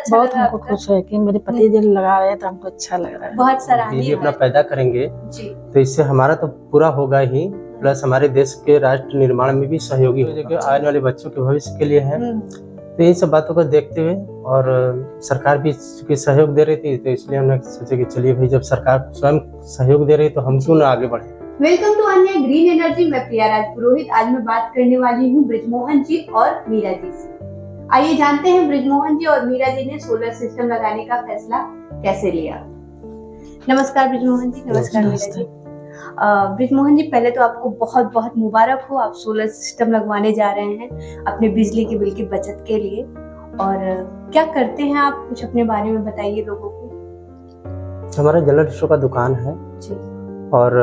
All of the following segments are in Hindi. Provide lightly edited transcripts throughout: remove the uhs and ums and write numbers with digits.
अच्छा बहुत लगा हमको आपका? खुश है कि मेरे पति जी लगा रहे हैं तो हमको अच्छा लग रहा है। बहुत सराहनीय बिजली अपना बात। पैदा करेंगे जी तो इससे हमारा तो पूरा होगा ही, प्लस हमारे देश के राष्ट्र निर्माण में भी सहयोगी होगा, जो आने वाले बच्चों के भविष्य के लिए है। तो इन सब बातों को देखते हुए और सरकार भी चूंकि सहयोग दे रही थी, तो इसलिए हमने सोचा कि चलिए भाई, जब सरकार स्वयं सहयोग दे रही है तो हम क्यों ना आगे बढ़े। वेलकम टू अन्य ग्रीन एनर्जी। मैं प्रिया राजपुरोहित। आज मैं बात करने वाली हूँ ब्रिजमोहन जी और मीरा जी से। आइए जानते हैं ब्रिजमोहन जी और मीरा जी ने सोलर सिस्टम लगाने का फैसला कैसे लिया। नमस्कार ब्रिजमोहन जी। नमस्कार मीरा जी। ब्रिजमोहन जी, पहले तो आपको बहुत बहुत मुबारक हो, आप सोलर सिस्टम लगवाने जा रहे हैं अपने बिजली के बिल की बचत के लिए। और क्या करते हैं आप, कुछ अपने बारे में बताइए लोगों को। हमारा जनरल स्टोर का दुकान है जी। और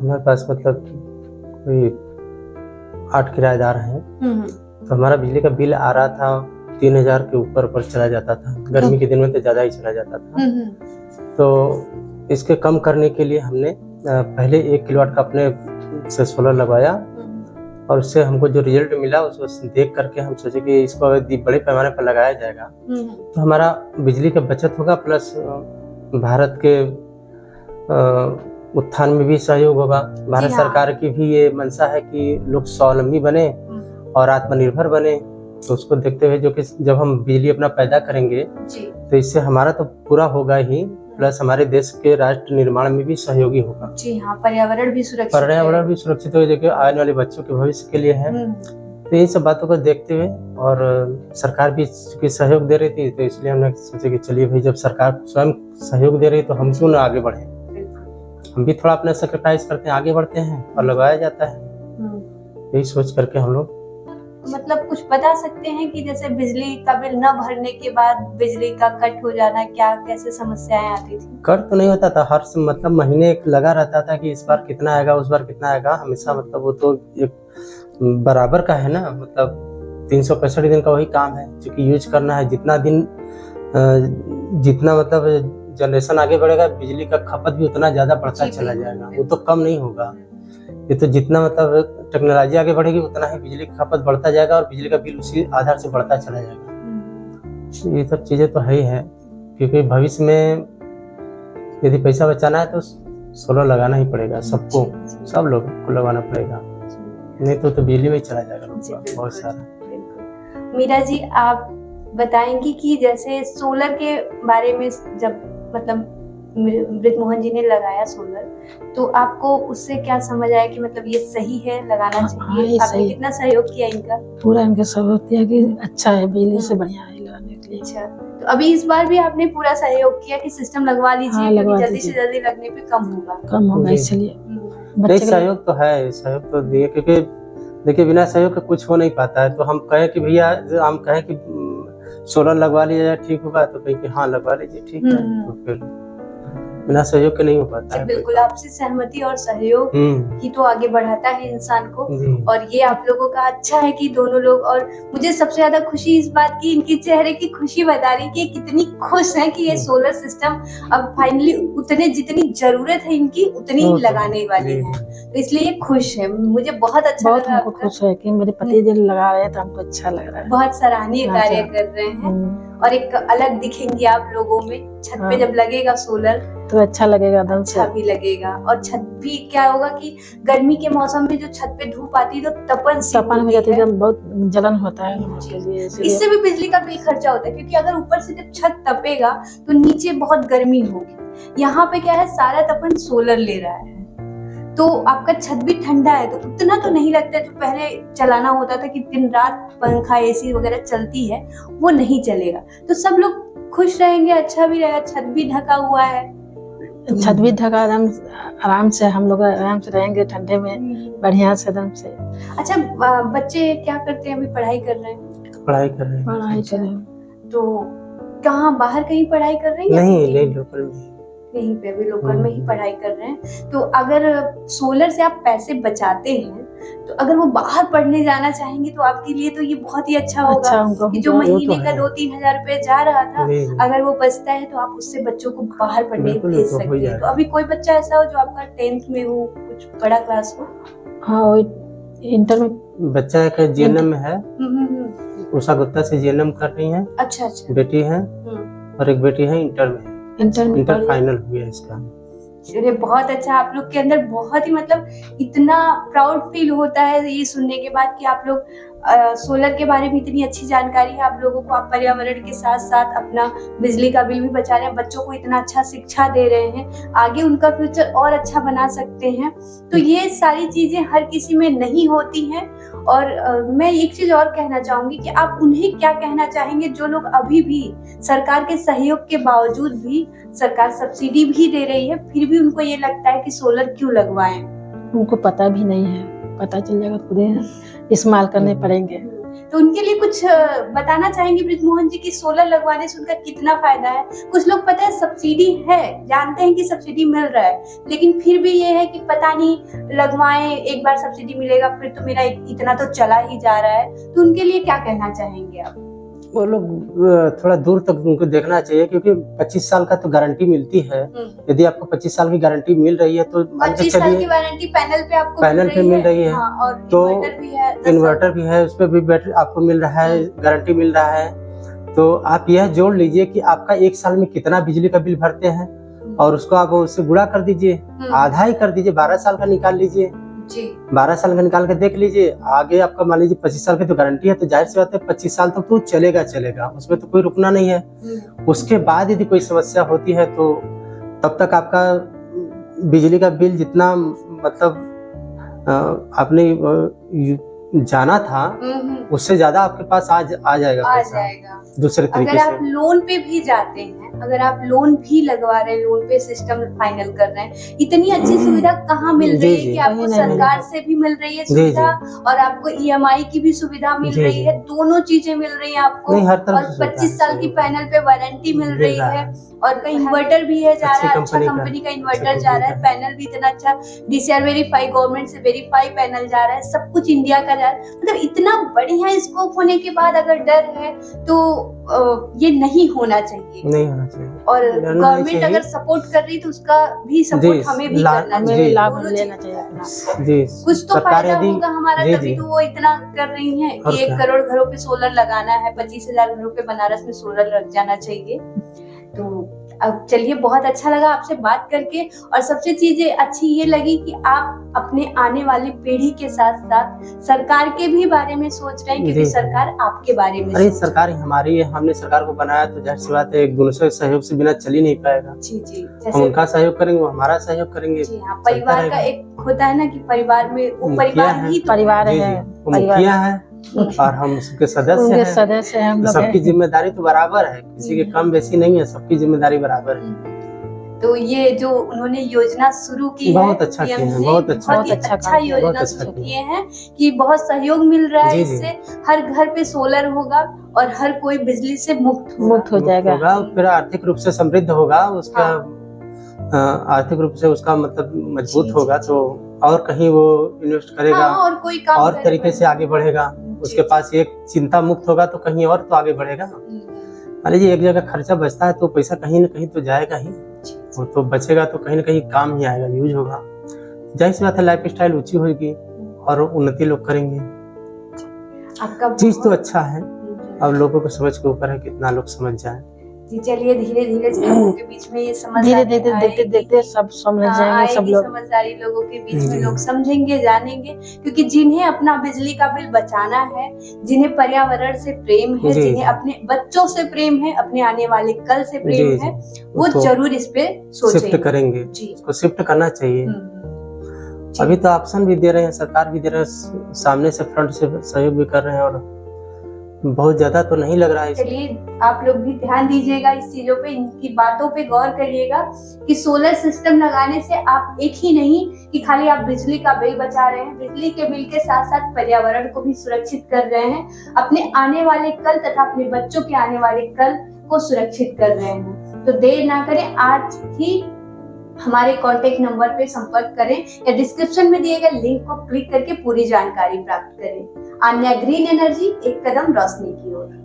हमारे पास मतलब कोई 8 किराएदार हैं। तो हमारा बिजली का बिल आ रहा था 3000 के ऊपर चला जाता था। गर्मी के दिन में तो ज़्यादा ही चला जाता था। तो इसके कम करने के लिए हमने पहले 1 किलोवाट का अपने से सोलर लगवाया और उससे हमको जो रिजल्ट मिला उसको देख करके हम सोचे कि इसको बड़े पैमाने पर लगाया जाएगा तो हमारा बिजली का बचत होगा, प्लस भारत के उत्थान में भी सहयोग होगा। भारत सरकार की भी ये मंशा है कि लोग स्वावलंबी बने और आत्मनिर्भर बने। तो उसको देखते हुए जो कि जब हम बिजली अपना पैदा करेंगे तो इससे हमारा तो पूरा होगा ही, प्लस हमारे देश के राष्ट्र निर्माण में भी सहयोगी होगा। जी हाँ, पर्यावरण भी सुरक्षित हो, जो कि आने वाले बच्चों के भविष्य के लिए है। तो इन सब बातों को देखते हुए और सरकार भी चूंकि सहयोग दे रही थी, तो इसलिए हमने सोचा कि चलिए भाई, जब सरकार स्वयं सहयोग दे रही है तो हम क्यों ना आगे बढ़े। हम भी थोड़ा अपना सेक्रीफाइस करते हैं, आगे बढ़ते हैं और लगाया जाता है। यही सोच करके हम लोग मतलब कुछ बता सकते हैं कि जैसे बिजली का बिल न भरने के बाद बिजली का कट हो जाना, क्या कैसे समस्याएं आती थी? कट तो नहीं होता था, हर मतलब महीने एक लगा रहता था कि इस बार कितना आएगा, उस बार कितना आएगा। हमेशा मतलब वो तो एक बराबर का है ना, मतलब 365 दिन का वही काम है, क्योंकि यूज करना है। जितना दिन जितना मतलब जनरेशन आगे बढ़ेगा, बिजली का खपत भी उतना ज्यादा बढ़ता चला जाएगा, वो तो कम नहीं होगा। ये तो जितना मतलब टेक्नोलॉजी आगे बढ़ेगी उतना ही बिजली का खपत बढ़ता जाएगा और बिजली का बिल उसी आधार से बढ़ता चला जाएगा। ये सब चीजें तो है ही है, क्योंकि भविष्य में यदि पैसा बचाना है तो सोलर लगाना ही पड़ेगा सबको, सब लोग को लगाना पड़ेगा, नहीं तो बिजली में चला जाएगा बहुत सारा। मीरा जी, आप बताएंगी कि जैसे सोलर के बारे में जब मतलब ब्रिजमोहन जी ने लगाया सोलर, तो आपको उससे क्या समझ आया कि मतलब ये सही है, लगाना चाहिए? आपने कितना सहयोग किया इनका? पूरा इनका सहयोग किया कि अच्छा है, बिजली से बढ़िया है लगाने के लिए। अच्छा, तो अभी इस बार भी आपने पूरा सहयोग किया कि सिस्टम लगवा लीजिए, क्योंकि जल्दी से जल्दी लगने पे कम होगा इसलिए। सहयोग तो है, सहयोग तो दिए, क्योंकि देखिए बिना सहयोग के कुछ हो नहीं पाता है। तो हम कहें कि भैया, हम कहें कि सोलर लगवा लिया ठीक होगा, तो कहीं कि हाँ लगवा लीजिए, ठीक है। तो फिर बिना सहयोग के नहीं हो पाता है। बिल्कुल, आपसी सहमति और सहयोग ही तो आगे बढ़ाता है इंसान को। और ये आप लोगों का अच्छा है कि दोनों लोग, और मुझे सबसे ज्यादा खुशी इस बात की, इनके चेहरे की खुशी बता रही कि कितनी खुश है कि ये सोलर सिस्टम अब फाइनली उतने जितनी जरूरत है इनकी उतनी लगाने वाली है, तो इसलिए ये खुश है। मुझे बहुत अच्छा लगा। हमको खुश है कि मेरे पति जी लगा रहे हैं तो हमको अच्छा लग रहा है। बहुत सराहनीय कार्य कर रहे हैं और एक अलग दिखेंगे आप लोगों में। छत पे जब लगेगा सोलर तो अच्छा लगेगा, अच्छा भी लगेगा। और छत भी क्या होगा कि गर्मी के मौसम में जो छत पे धूप आती है तो तपन हो जाती है, बहुत जलन होता है उसके लिए। इससे भी बिजली का बिल खर्चा होता है, क्योंकि अगर ऊपर से जब छत तपेगा तो नीचे बहुत गर्मी होगी। यहाँ पे क्या है, सारा तपन सोलर ले रहा है, तो आपका छत भी ठंडा है, तो उतना तो नहीं लगता है। जो पहले चलाना होता था कि दिन रात पंखा एसी वगैरह चलती है, वो नहीं चलेगा। तो सब लोग खुश रहेंगे, अच्छा भी रहेगा। छत भी ढका हुआ है, छत भी ढका, आराम से हम लोग आराम से रहेंगे ठंडे में, बढ़िया से एकदम से। अच्छा, बच्चे क्या करते हैं? अभी पढ़ाई कर रहे हैं? पढ़ाई कर रहे हैं। तो कहाँ, बाहर कहीं पढ़ाई कर रहे हैं? नहीं, लोकल में, यहीं पे अभी लोकल में ही पढ़ाई कर रहे हैं। तो अगर सोलर से आप पैसे बचाते हैं, तो अगर वो बाहर पढ़ने जाना चाहेंगे तो आपके लिए तो ये बहुत ही अच्छा होगा कि जो महीने का 2-3 हजार रुपए जा रहा था, अगर वो बचता है तो आप उससे बच्चों को बाहर पढ़ने भेज सकते हैं। तो अभी कोई बच्चा ऐसा हो जो आपका 10th में हो, कुछ बड़ा क्लास हो? हाँ, इंटर में बच्चा का जीएनएम में है, उषा गुप्ता से जीएनएम कर रही हैं, अच्छा अच्छा। बेटी है, और एक बेटी है इंटर में, इंटर फाइनल हुई है इसका। अरे बहुत अच्छा, आप लोग के अंदर बहुत ही मतलब इतना प्राउड फील होता है ये सुनने के बाद कि आप लोग सोलर के बारे में इतनी अच्छी जानकारी है आप लोगों को। आप पर्यावरण के साथ साथ अपना बिजली का बिल भी बचा रहे हैं, बच्चों को इतना अच्छा शिक्षा दे रहे हैं, आगे उनका फ्यूचर और अच्छा बना सकते हैं। तो ये सारी चीजें हर किसी में नहीं होती हैं। और मैं एक चीज और कहना चाहूंगी कि आप उन्हें क्या कहना चाहेंगे जो लोग अभी भी सरकार के सहयोग के बावजूद भी, सरकार सब्सिडी भी दे रही है, फिर भी उनको ये लगता है कि सोलर क्यों लगवाएं? उनको पता भी नहीं है, पता चल जाएगा खुद इस्तेमाल करने पड़ेंगे। तो उनके लिए कुछ बताना चाहेंगे ब्रिजमोहन जी कि सोलर लगवाने से उनका कितना फायदा है? कुछ लोग पता है सब्सिडी है, जानते हैं कि सब्सिडी मिल रहा है, लेकिन फिर भी ये है कि पता नहीं लगवाएं, एक बार सब्सिडी मिलेगा फिर तो मेरा इतना तो चला ही जा रहा है। तो उनके लिए क्या कहना चाहेंगे आप? वो लोग थोड़ा दूर तक उनको देखना चाहिए, क्योंकि 25 साल का तो गारंटी मिलती है। यदि आपको 25 साल की गारंटी मिल रही है तो 25 साल की वारंटी पैनल पे आपको पैनल पे मिल रही है। हाँ, और तो इन्वर्टर भी है उस पर भी बैटरी आपको मिल रहा है, गारंटी मिल रहा है। तो आप यह जोड़ लीजिए कि आपका 1 साल में कितना बिजली का बिल भरते हैं और उसको आप उससे गुणा कर दीजिए, आधा ही कर दीजिए, 12 साल का निकाल लीजिए जी। 12 साल का निकाल के देख लीजिए। आगे आपका मान लीजिए 25 साल की तो गारंटी है, तो जाहिर सी बात है 25 साल तक तो चलेगा, उसमें तो कोई रुकना नहीं है। उसके बाद यदि कोई समस्या होती है तो तब तक आपका बिजली का बिल जितना मतलब आपने जाना था उससे ज्यादा आपके पास आ जाएगा पैसा दूसरे तरीके से। अगर आप लोन पे भी जाते हैं, अगर आप लोन भी लगवा रहे हैं, लोन पे सिस्टम फाइनल कर रहे हैं, इतनी अच्छी सुविधा कहाँ मिल रही है कि आपको सरकार से भी मिल रही है सुविधा और आपको ईएमआई की भी सुविधा मिल रही है, दोनों चीजें मिल रही है आपको। और 25 साल की पैनल पे वारंटी मिल रही है और कहीं इन्वर्टर भी है, जा रहा है, अच्छा कंपनी का इन्वर्टर जा रहा है, पैनल भी इतना अच्छा DCR वेरीफाई, गवर्नमेंट से वेरीफाई पैनल जा रहा है, सब कुछ इंडिया का जा रहा है। मतलब इतना बढ़िया स्कोप होने के बाद अगर डर है तो ये नहीं होना चाहिए। और गवर्नमेंट अगर सपोर्ट कर रही तो उसका भी सपोर्ट हमें भी करना चाहिए, लाभ लेना चाहिए। कुछ तो फायदा होगा हमारा, तभी तो वो इतना कर रही है कि 1 करोड़ घरों पे सोलर लगाना है, 25,000 घरों पे बनारस में सोलर लग जाना चाहिए। तो अब चलिए, बहुत अच्छा लगा आपसे बात करके, और सबसे चीजें अच्छी ये लगी कि आप अपने आने वाली पीढ़ी के साथ साथ सरकार के भी बारे में सोच रहे हैं, क्योंकि सरकार आपके बारे में। अरे सरकार हमारी है, हमने सरकार को बनाया, तो जाहिर सी बात है एक दूसरे सहयोग से बिना चल ही नहीं पाएगा। जी। हम उनका सहयोग करेंगे, वो हमारा सहयोग करेंगे। जी हाँ, परिवार का एक होता है ना कि परिवार में वो परिवार ही परिवार है, मुखिया है और हम उसके सदस्य हैं। हम सबकी जिम्मेदारी तो बराबर है, किसी के कम बेसी नहीं है, सबकी जिम्मेदारी बराबर है। तो ये जो उन्होंने योजना शुरू की है, बहुत अच्छा किया है, बहुत अच्छा योजना शुरू किए हैं कि बहुत सहयोग मिल रहा है इससे। हर घर पे सोलर होगा और हर कोई बिजली से मुक्त हो जाएगा, फिर आर्थिक रूप से समृद्ध होगा, उसका आर्थिक रूप से उसका मतलब मजबूत होगा, तो और कहीं वो इन्वेस्ट करेगा और कोई काम और तरीके से आगे बढ़ेगा। उसके पास एक चिंता मुक्त होगा तो कहीं और तो आगे बढ़ेगा। मान लीजिए एक जगह खर्चा बचता है तो पैसा कहीं ना कहीं तो जाएगा ही, वो तो बचेगा तो कहीं ना कहीं काम ही आएगा, यूज होगा। जाहिर सी बात है लाइफ स्टाइल ऊंची होगी और उन्नति लोग करेंगे। आपका चीज तो अच्छा है, अब लोगों को समझ के ऊपर है कितना लोग समझ जाए। जी चलिए, धीरे धीरे लोगों के बीच में ये देखते सब समझ जाएंगे, सब लोग समझदारी लोगों के बीच में लोग समझेंगे, जानेंगे, क्योंकि जिन्हें अपना बिजली का बिल बचाना है, जिन्हें पर्यावरण से प्रेम है, जिन्हें अपने बच्चों से प्रेम है, अपने आने वाले कल से प्रेम है, वो जरूर इस पे शिफ्ट करेंगे। उसको शिफ्ट करना चाहिए। अभी तो ऑप्शन भी दे रहे हैं, सरकार भी दे रहे हैं, सामने से फ्रंट से सहयोग भी कर रहे हैं, और बहुत ज्यादा तो नहीं लग रहा है। चलिए, आप लोग भी ध्यान दीजिएगा इस चीजों पे, इनकी बातों पे गौर करिएगा कि सोलर सिस्टम लगाने से आप एक ही नहीं कि खाली आप बिजली का बिल बचा रहे हैं, बिजली के बिल के साथ साथ पर्यावरण को भी सुरक्षित कर रहे हैं, अपने आने वाले कल तथा अपने बच्चों के आने वाले कल को सुरक्षित कर रहे हैं। तो देर ना करें, आज ही हमारे कांटेक्ट नंबर पे संपर्क करें या डिस्क्रिप्शन में दिए गए लिंक को क्लिक करके पूरी जानकारी प्राप्त करें। आन्या ग्रीन एनर्जी, एक कदम रोशनी की ओर।